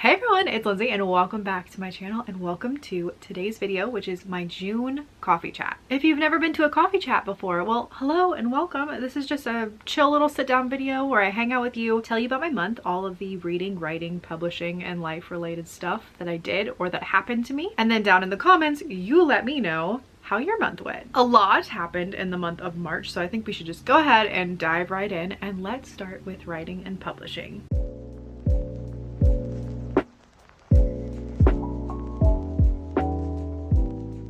Hey everyone, it's Lindsay and welcome back to my channel and welcome to today's video, which is my June coffee chat. If you've never been to a coffee chat before, well, hello and welcome. This is just a chill little sit down video where I hang out with you, tell you about my month, all of the reading, writing, publishing, and life related stuff that I did or that happened to me. And then down in the comments, you let me know how your month went. A lot happened in the month of March, so I think we should just go ahead and dive right in and let's start with writing and publishing.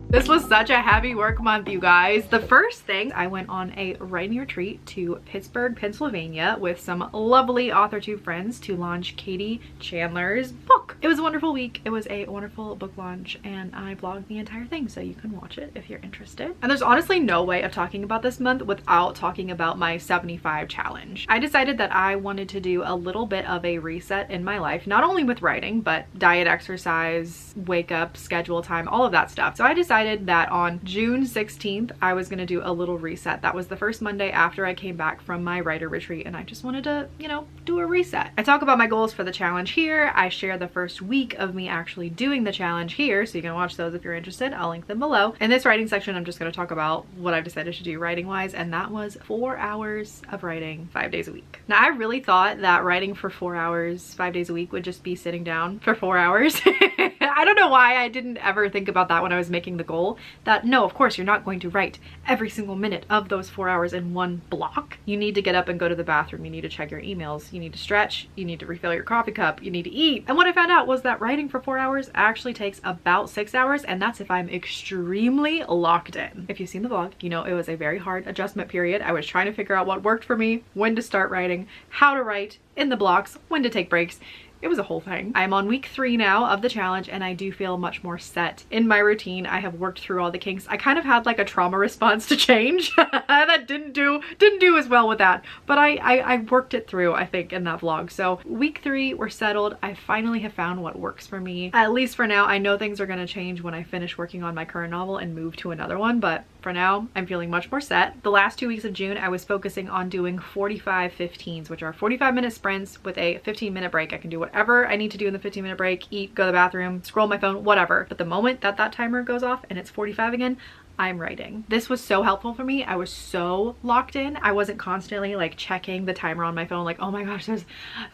This was such a heavy work month, you guys. The first thing, I went on a writing retreat to Pittsburgh, Pennsylvania with some lovely Authortuber friends to launch Katie Chandler's book. It was a wonderful week. It was a wonderful book launch and I vlogged the entire thing, so you can watch it if you're interested. And there's honestly no way of talking about this month without talking about my 75 challenge. I decided that I wanted to do a little bit of a reset in my life, not only with writing, but diet, exercise, wake up, schedule time, all of that stuff. So I decided that on June 16th, I was going to do a little reset. That was the first Monday after I came back from my writer retreat and I just wanted to, do a reset. I talk about my goals for the challenge here. I share the first week of me actually doing the challenge here, so you can watch those if you're interested. I'll link them below. In this writing section, I'm just going to talk about what I've decided to do writing wise, and that was 4 hours of writing 5 days a week. Now, I really thought that writing for 4 hours 5 days a week would just be sitting down for 4 hours. I don't know why I didn't ever think about that when I was making the goal, that no, of course, you're not going to write every single minute of those 4 hours in one block. You need to get up and go to the bathroom. You need to check your emails. You need to stretch. You need to refill your coffee cup. You need to eat. And what I found out was that writing for 4 hours actually takes about 6 hours, and that's if I'm extremely locked in. If you've seen the vlog, you know it was a very hard adjustment period. I was trying to figure out what worked for me, when to start writing, how to write in the blocks, when to take breaks. It was a whole thing. I'm on week 3 now of the challenge and I do feel much more set in my routine. I have worked through all the kinks. I kind of had like a trauma response to change that didn't do as well with that, but I worked it through, I think, in that vlog. So week 3, we're settled. I finally have found what works for me, at least for now. I know things are going to change when I finish working on my current novel and move to another one, but for now, I'm feeling much more set. The last 2 weeks of June, I was focusing on doing 45 15s, which are 45-minute sprints with a 15-minute break. I can do whatever I need to do in the 15-minute break, eat, go to the bathroom, scroll my phone, whatever. But the moment that that timer goes off and it's 45 again, I'm writing. This was so helpful for me. I was so locked in. I wasn't constantly like checking the timer on my phone like, oh my gosh, there's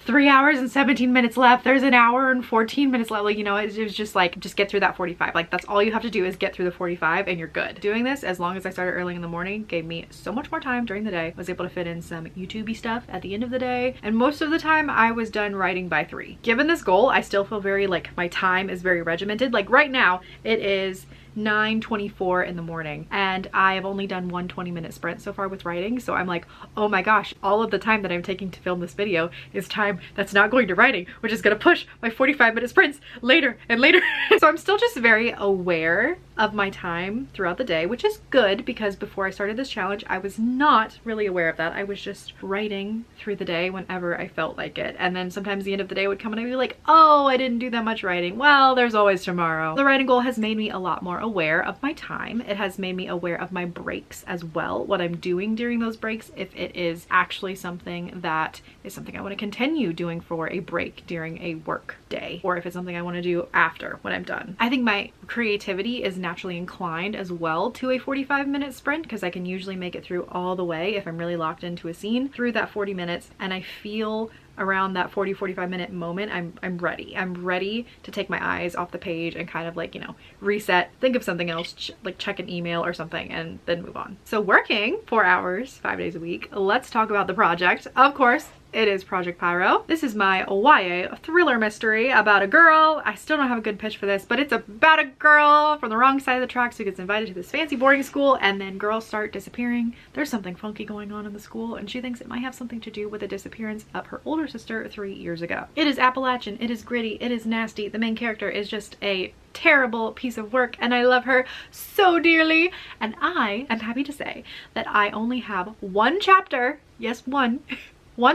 3 hours and 17 minutes left. There's an hour and 14 minutes left. Like, it was just like, just get through that 45. Like, that's all you have to do is get through the 45 and you're good. Doing this, as long as I started early in the morning, gave me so much more time during the day. I was able to fit in some YouTube-y stuff at the end of the day. And most of the time I was done writing by 3. Given this goal, I still feel very like my time is very regimented. Like right now it is 9:24 in the morning and I have only done one 20-minute sprint so far with writing, so I'm like, oh my gosh, all of the time that I'm taking to film this video is time that's not going to writing, which is going to push my 45-minute sprints later and later. So I'm still just very aware of my time throughout the day, which is good because before I started this challenge I was not really aware of that. I was just writing through the day whenever I felt like it, and then sometimes the end of the day would come and I'd be like, oh, I didn't do that much writing. Well, there's always tomorrow. The writing goal has made me a lot more aware of my time. It has made me aware of my breaks as well, what I'm doing during those breaks, if it is actually something that is something I want to continue doing for a break during a work day, or if it's something I want to do after when I'm done. I think my creativity is naturally inclined as well to a 45-minute sprint because I can usually make it through all the way if I'm really locked into a scene through that 40 minutes, and I feel around that 40-45 minute moment I'm ready to take my eyes off the page and kind of like, reset, think of something else, like check an email or something, and then move on. So working 4 hours 5 days a week, let's talk about the project. Of course, it is Project Pyro. This is my YA thriller mystery about a girl. I still don't have a good pitch for this, but it's about a girl from the wrong side of the tracks who gets invited to this fancy boarding school, and then girls start disappearing. There's something funky going on in the school, and she thinks it might have something to do with the disappearance of her older sister 3 years ago. It is Appalachian, it is gritty, it is nasty. The main character is just a terrible piece of work and I love her so dearly, and I am happy to say that I only have one chapter, yes, one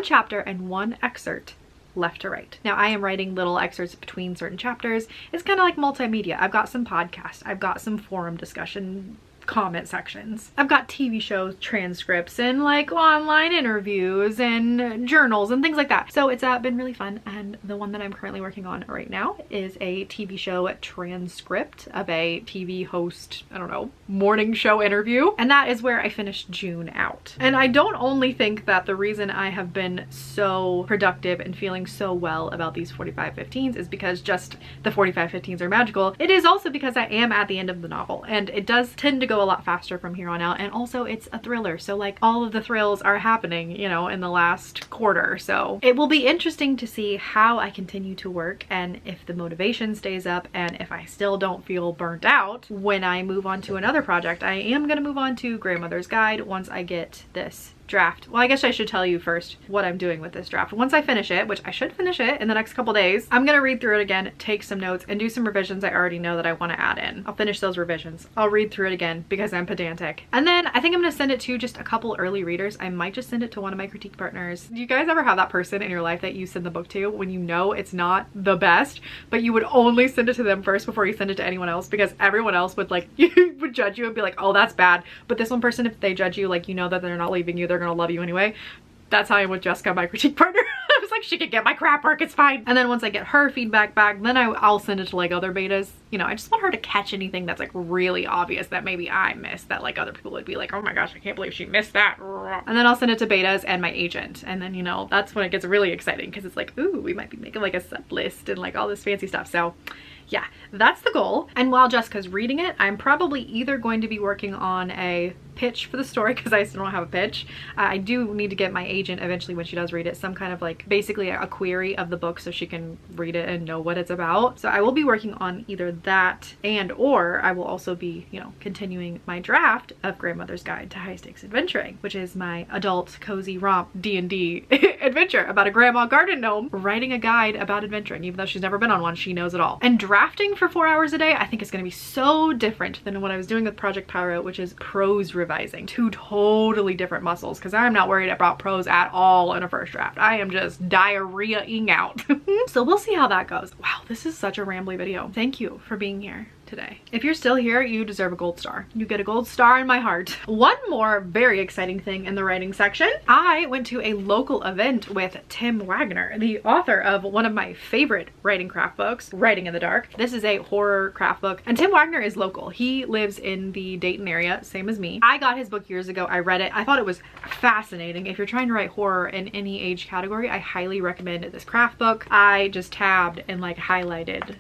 chapter and one excerpt left to write. Now I am writing little excerpts between certain chapters. It's kind of like multimedia. I've got some podcasts, I've got some forum discussion comment sections. I've got TV show transcripts and like online interviews and journals and things like that. So it's been really fun, and the one that I'm currently working on right now is a TV show transcript of a TV host, I don't know, morning show interview, and that is where I finished June out. And I don't only think that the reason I have been so productive and feeling so well about these 45-15s is because just the 45-15s are magical. It is also because I am at the end of the novel, and it does tend to go a lot faster from here on out, and also it's a thriller, so like all of the thrills are happening, you know, in the last quarter. So it will be interesting to see how I continue to work and if the motivation stays up and if I still don't feel burnt out when I move on to another project. I am going to move on to Grandmother's Guide once I get this draft. Well, I guess I should tell you first what I'm doing with this draft. Once I finish it, which I should finish it in the next couple days, I'm gonna read through it again, take some notes, and do some revisions I already know that I want to add in. I'll finish those revisions. I'll read through it again because I'm pedantic. And then I think I'm gonna send it to just a couple early readers. I might just send it to one of my critique partners. Do you guys ever have that person in your life that you send the book to when you know it's not the best, but you would only send it to them first before you send it to anyone else, because everyone else would like would judge you and be like, oh, that's bad. But this one person, if they judge you, like, you know that they're not leaving you, they're gonna love you anyway. That's how I am with Jessica, my critique partner. I was like, she can get my crap work, it's fine. And then once I get her feedback back, then I'll send it to like other betas. You know, I just want her to catch anything that's like really obvious that maybe I missed, that like other people would be like, oh my gosh, I can't believe she missed that. And then I'll send it to betas and my agent. And then, you know, that's when it gets really exciting, because it's like, ooh, we might be making like a sub list and like all this fancy stuff. So yeah, that's the goal. And while Jessica's reading it, I'm probably either going to be working on a pitch for the story, because I still don't have a pitch. I do need to get my agent eventually, when she does read it, some kind of like basically a query of the book so she can read it and know what it's about. So I will be working on either that, and or I will also be, you know, continuing my draft of Grandmother's Guide to High Stakes Adventuring, which is my adult cozy romp D&D adventure about a grandma garden gnome writing a guide about adventuring. Even though she's never been on one, she knows it all. And drafting for 4 hours a day, I think is going to be so different than what I was doing with Project Pyro, which is prose revising. Two totally different muscles, because I'm not worried about prose at all in a first draft. I am just diarrhea-ing out. So we'll see how that goes. Wow, this is such a rambly video. Thank you for being here today. If you're still here, you deserve a gold star. You get a gold star in my heart. One more very exciting thing in the writing section. I went to a local event with Tim Wagner, the author of one of my favorite writing craft books, Writing in the Dark. This is a horror craft book, and Tim Wagner is local. He lives in the Dayton area, same as me. I got his book years ago. I read it. I thought it was fascinating. If you're trying to write horror in any age category, I highly recommend this craft book. I just tabbed and like highlighted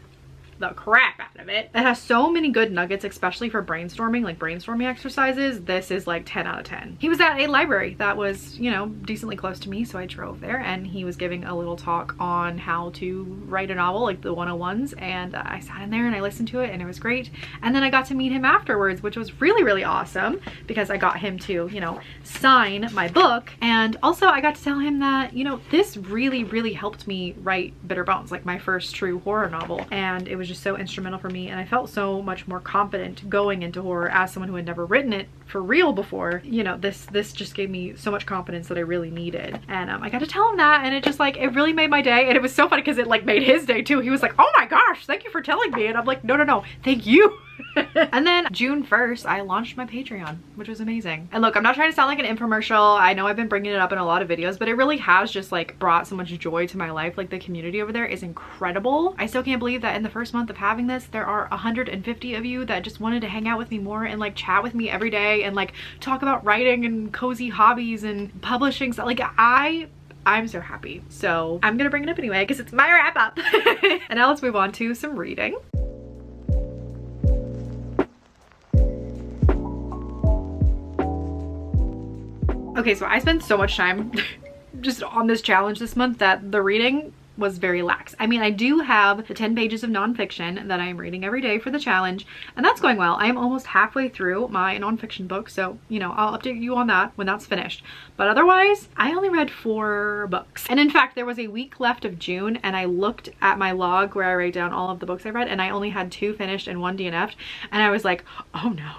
the crap out of it. It has so many good nuggets, especially for brainstorming, like brainstorming exercises. This is like 10 out of 10. He was at a library that was, you know, decently close to me, so I drove there, and he was giving a little talk on how to write a novel, like the 101s, and I sat in there and I listened to it, and it was great. And then I got to meet him afterwards, which was really, really awesome, because I got him to, you know, sign my book. And also I got to tell him that, you know, this really, really helped me write Bitter Bones, like my first true horror novel, and it was just so instrumental for me, and I felt so much more confident going into horror as someone who had never written it for real before. You know, this just gave me so much confidence that I really needed, and I got to tell him that, and it just like, it really made my day. And it was so funny because it like made his day too. He was like, oh my gosh, thank you for telling me. And I'm like, no, thank you. And then June 1st, I launched my Patreon, which was amazing. And look, I'm not trying to sound like an infomercial. I know I've been bringing it up in a lot of videos, but it really has just like brought so much joy to my life. Like the community over there is incredible. I still can't believe that in the first month of having this, there are 150 of you that just wanted to hang out with me more and like chat with me every day and like talk about writing and cozy hobbies and publishing stuff. Like I'm so happy. So I'm gonna bring it up anyway because it's my wrap up. And now let's move on to some reading. Okay, so I spent so much time just on this challenge this month that the reading was very lax. I mean, I do have the 10 pages of nonfiction that I am reading every day for the challenge, and that's going well. I am almost halfway through my nonfiction book, so, you know, I'll update you on that when that's finished. But otherwise, I only read 4 books. And in fact, there was a week left of June, and I looked at my log where I write down all of the books I read, and I only had 2 finished and 1 DNF'd, and I was like, oh no.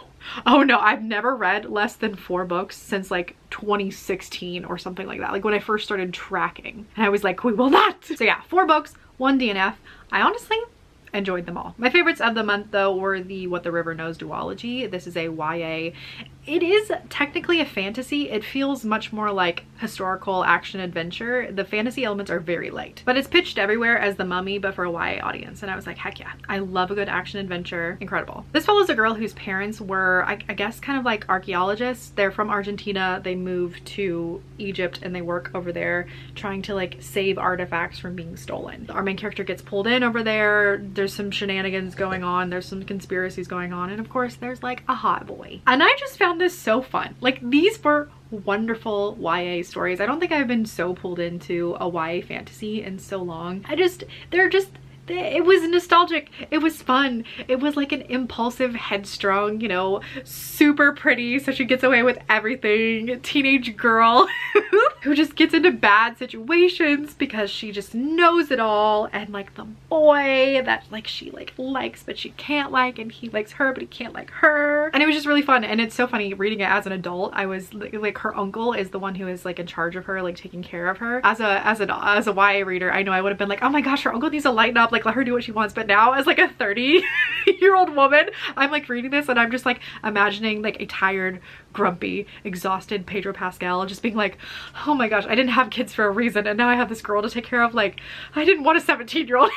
Oh no, I've never read less than 4 books since like 2016 or something like that. Like when I first started tracking, and I was like, we will not. So yeah, 4 books, 1 DNF. I honestly enjoyed them all. My favorites of the month though were the What the River Knows duology. This is a YA. It is technically a fantasy. It feels much more like historical action adventure. The fantasy elements are very light, but it's pitched everywhere as The Mummy, but for a YA audience. And I was like, heck yeah, I love a good action adventure. Incredible. This follows a girl whose parents were, I guess, kind of like archaeologists. They're from Argentina. They moved to Egypt and they work over there trying to like save artifacts from being stolen. Our main character gets pulled in over there. There's some shenanigans going on. There's some conspiracies going on. And of course there's like a hot boy. And I just found this so fun. Like, these were wonderful YA stories. I don't think I've been so pulled into a YA fantasy in so long. It was nostalgic. It was fun. It was like an impulsive, headstrong, you know, super pretty, so she gets away with everything, teenage girl who just gets into bad situations because she just knows it all, and like the boy that like she like likes but she can't like, and he likes her but he can't like her. And it was just really fun. And it's so funny reading it as an adult. I was like, her uncle is the one who is like in charge of her, like taking care of her. As a YA reader, I know I would have been like, oh my gosh, her uncle needs to lighten up, like let her do what she wants. But now as like a 30-year-old woman, I'm like reading this and I'm just like imagining like a tired, grumpy, exhausted Pedro Pascal just being like, oh my gosh, I didn't have kids for a reason and now I have this girl to take care of. Like, I didn't want a 17-year-old.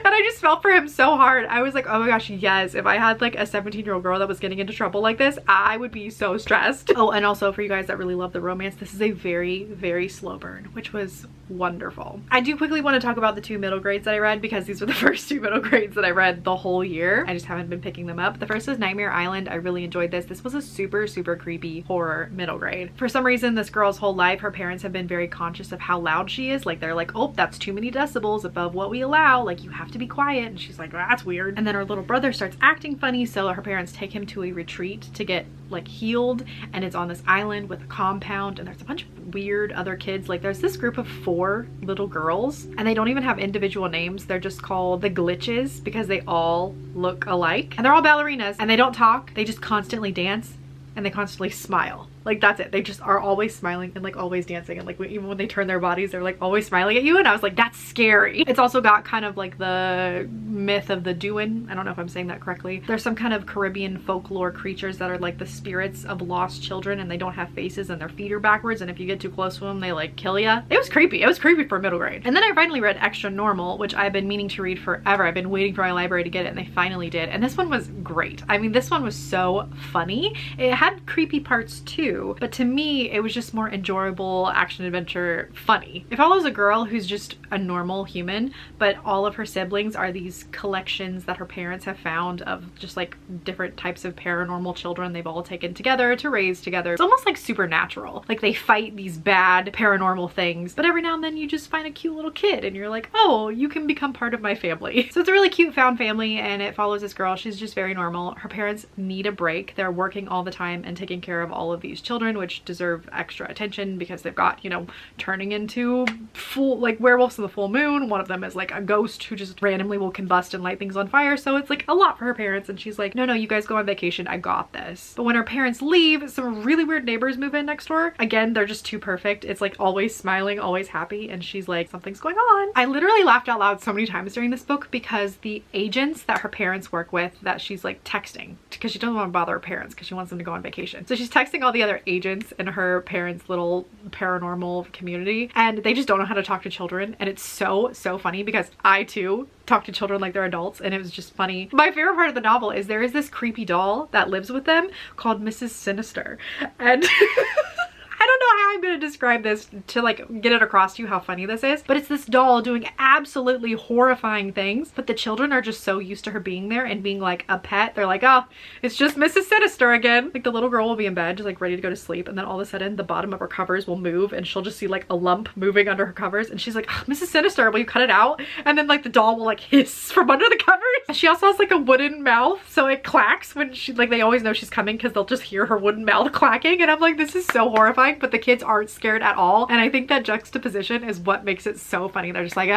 And I just felt for him so hard. I was like, oh my gosh, yes, if I had like a 17-year-old girl that was getting into trouble like this, I would be so stressed. Oh, and also for you guys that really love the romance, this is a very, very slow burn, which was wonderful. I do quickly want to talk about the 2 middle grades that I read, because these were the first 2 middle grades that I read the whole year. I just haven't been picking them up. The first is Nightmare Island. I really enjoyed this. This was a super, super creepy horror middle grade. For some reason, this girl's whole life, her parents have been very conscious of how loud she is. Like, they're like, oh, that's too many decibels above what we allow. Like, you have to be quiet. And she's like, well, that's weird. And then her little brother starts acting funny, so her parents take him to a retreat to get like healed, and it's on this island with a compound, and there's a bunch of weird other kids. Like, there's this group of 4 little girls, and they don't even have individual names. They're just called the Glitches because they all look alike, and they're all ballerinas, and they don't talk. They just constantly dance and they constantly smile. Like, that's it. They just are always smiling and like always dancing, and like even when they turn their bodies, they're like always smiling at you. And I was like, that's scary. It's also got kind of like the myth of the Duin. I don't know if I'm saying that correctly. There's some kind of Caribbean folklore creatures that are like the spirits of lost children, and they don't have faces and their feet are backwards, and if you get too close to them, they like kill ya. It was creepy. It was creepy for middle grade. And then I finally read Extra Normal, which I've been meaning to read forever. I've been waiting for my library to get it, and they finally did. And this one was great. I mean, this one was so funny. It had creepy parts too, but to me, it was just more enjoyable action adventure funny. It follows a girl who's just a normal human, but all of her siblings are these collections that her parents have found of just like different types of paranormal children they've all taken together to raise together. It's almost like Supernatural. Like, they fight these bad paranormal things, but every now and then you just find a cute little kid and you're like, oh, you can become part of my family. So it's a really cute found family, and it follows this girl. She's just very normal. Her parents need a break. They're working all the time and taking care of all of these children, which deserve extra attention because they've got, you know, turning into full like werewolves in the full moon. One of them is like a ghost who just randomly will combust and light things on fire. So it's like a lot for her parents, and she's like, no, you guys go on vacation, I got this. But when her parents leave, some really weird neighbors move in next door. Again, they're just too perfect. It's like always smiling, always happy, and she's like, something's going on. I literally laughed out loud so many times during this book because the agents that her parents work with, that she's like texting because she doesn't want to bother her parents because she wants them to go on vacation. So she's texting all the other agents in her parents' little paranormal community, and they just don't know how to talk to children. And it's so funny because I too talk to children like they're adults, and it was just funny. My favorite part of the novel is there is this creepy doll that lives with them called Mrs. Sinister, and I don't know how I'm going to describe this to like get it across to you how funny this is, but it's this doll doing absolutely horrifying things, but the children are just so used to her being there and being like a pet. They're like, oh, it's just Mrs. Sinister again. Like, the little girl will be in bed just like ready to go to sleep, and then all of a sudden the bottom of her covers will move, and she'll just see like a lump moving under her covers, and she's like, oh, Mrs. Sinister, will you cut it out? And then like the doll will like hiss from under the covers. And she also has like a wooden mouth, so it clacks when she, like, they always know she's coming because they'll just hear her wooden mouth clacking, and I'm like, this is so horrifying, but the kids aren't scared at all. And I think that juxtaposition is what makes it so funny. They're just like,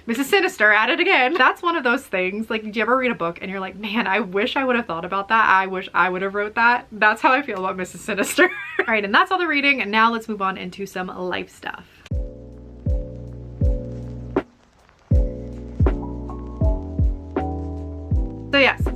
Mrs. Sinister at it again. That's one of those things. Like, do you ever read a book and you're like, man, I wish I would have thought about that. I wish I would have wrote that. That's how I feel about Mrs. Sinister. All right, and that's all the reading. And now let's move on into some life stuff.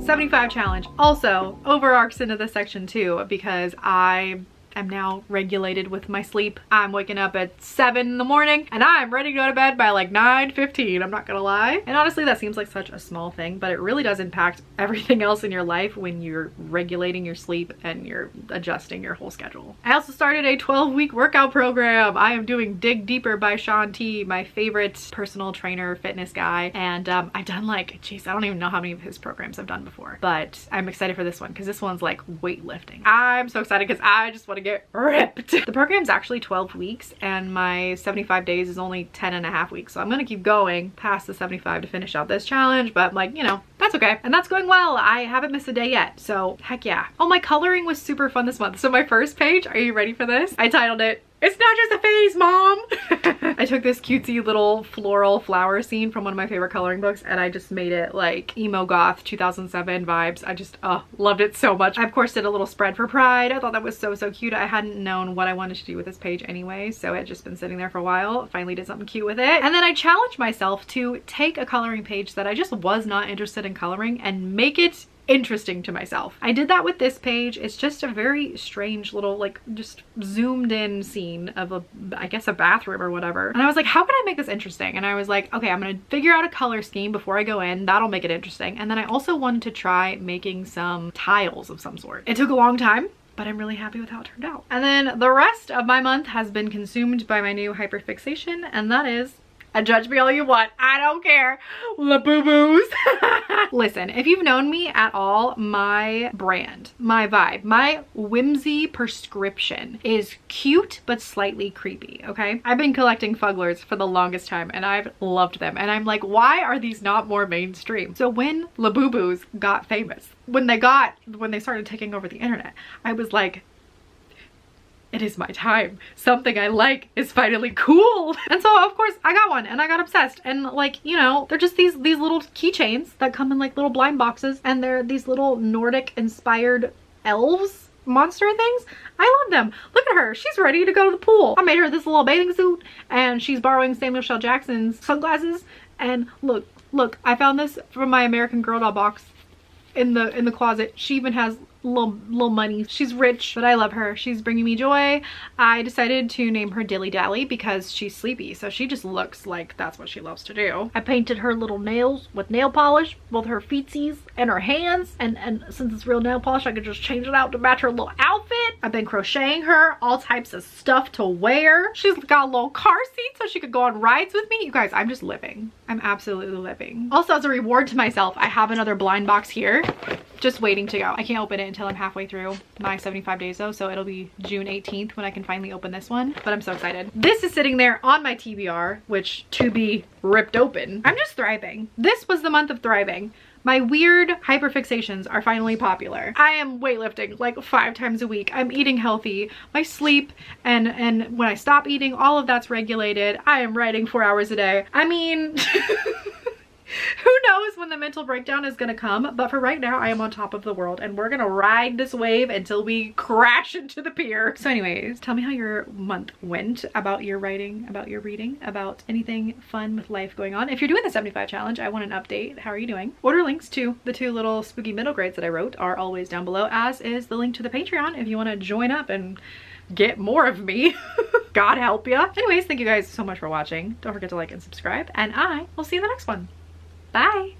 75 challenge also overarcs into this section too, because I'm now regulated with my sleep. I'm waking up at 7 in the morning and I'm ready to go to bed by like 9:15. I'm not gonna lie. And honestly, that seems like such a small thing, but it really does impact everything else in your life when you're regulating your sleep and you're adjusting your whole schedule. I also started a 12-week workout program. I am doing Dig Deeper by Shaun T, my favorite personal trainer, fitness guy. And I've done like, geez, I don't even know how many of his programs I've done before, but I'm excited for this one because this one's like weightlifting. I'm so excited because I just want to get ripped. The program's actually 12 weeks and my 75 days is only 10.5 weeks. So I'm gonna keep going past the 75 to finish out this challenge, but like, you know, that's okay. And that's going well. I haven't missed a day yet. So heck yeah. Oh, my coloring was super fun this month. So my first page, are you ready for this? I titled it, "It's not just a phase, Mom." I took this cutesy little floral flower scene from one of my favorite coloring books and I just made it like emo goth 2007 vibes. I just loved it so much. I of course did a little spread for Pride. I thought that was so cute. I hadn't known what I wanted to do with this page anyway, so it had just been sitting there for a while. Finally did something cute with it. And then I challenged myself to take a coloring page that I just was not interested in coloring and make it interesting to myself. I did that with this page. It's just a very strange little like just zoomed in scene of a, I guess a bathroom or whatever. And I was like, how can I make this interesting? And I was like, okay, I'm gonna figure out a color scheme before I go in. That'll make it interesting. And then I also wanted to try making some tiles of some sort. It took a long time, but I'm really happy with how it turned out. And then the rest of my month has been consumed by my new hyperfixation, and that is, and judge me all you want, I don't care, Labubu's. Listen, if you've known me at all, my brand, my vibe, my whimsy prescription is cute but slightly creepy, okay? I've been collecting Fugglers for the longest time and I've loved them. And I'm like, why are these not more mainstream? So when Labubu's got famous, when they started taking over the internet, I was like, it is my time. Something I like is finally cool. And so of course I got one and I got obsessed. And like, you know, they're just these little keychains that come in like little blind boxes, and they're these little Nordic inspired elves monster things. I love them. Look at her. She's ready to go to the pool. I made her this little bathing suit and she's borrowing Samuel L. Jackson's sunglasses. And look, I found this from my American Girl doll box in the closet. She even has little money. She's rich, but I love her. She's bringing me joy. I decided to name her Dilly Dally because she's sleepy, so she just looks like that's what she loves to do. I painted her little nails with nail polish, both her feetsies and her hands, and since it's real nail polish, I could just change it out to match her little outfit. I've been crocheting her all types of stuff to wear. She's got a little car seat so she could go on rides with me. You guys, I'm just living. I'm absolutely living. Also, as a reward to myself, I have another blind box here just waiting to go. I can't open it until I'm halfway through my 75 days though, so it'll be June 18th when I can finally open this one, but I'm so excited. This is sitting there on my TBR, which to be ripped open. I'm just thriving. This was the month of thriving. My weird hyperfixations are finally popular. I am weightlifting like 5 times a week. I'm eating healthy. My sleep and when I stop eating, all of that's regulated. I am writing 4 hours a day. I mean, who knows when the mental breakdown is gonna come, but for right now I am on top of the world and we're gonna ride this wave until we crash into the pier. So anyways, tell me how your month went, about your writing, about your reading, about anything fun with life going on. If you're doing the 75 challenge, I want an update. How are you doing? Order links to the 2 little spooky middle grades that I wrote are always down below, as is the link to the Patreon if you want to join up and get more of me. God help ya. Anyways, thank you guys so much for watching. Don't forget to like and subscribe, and I will see you in the next one. Bye.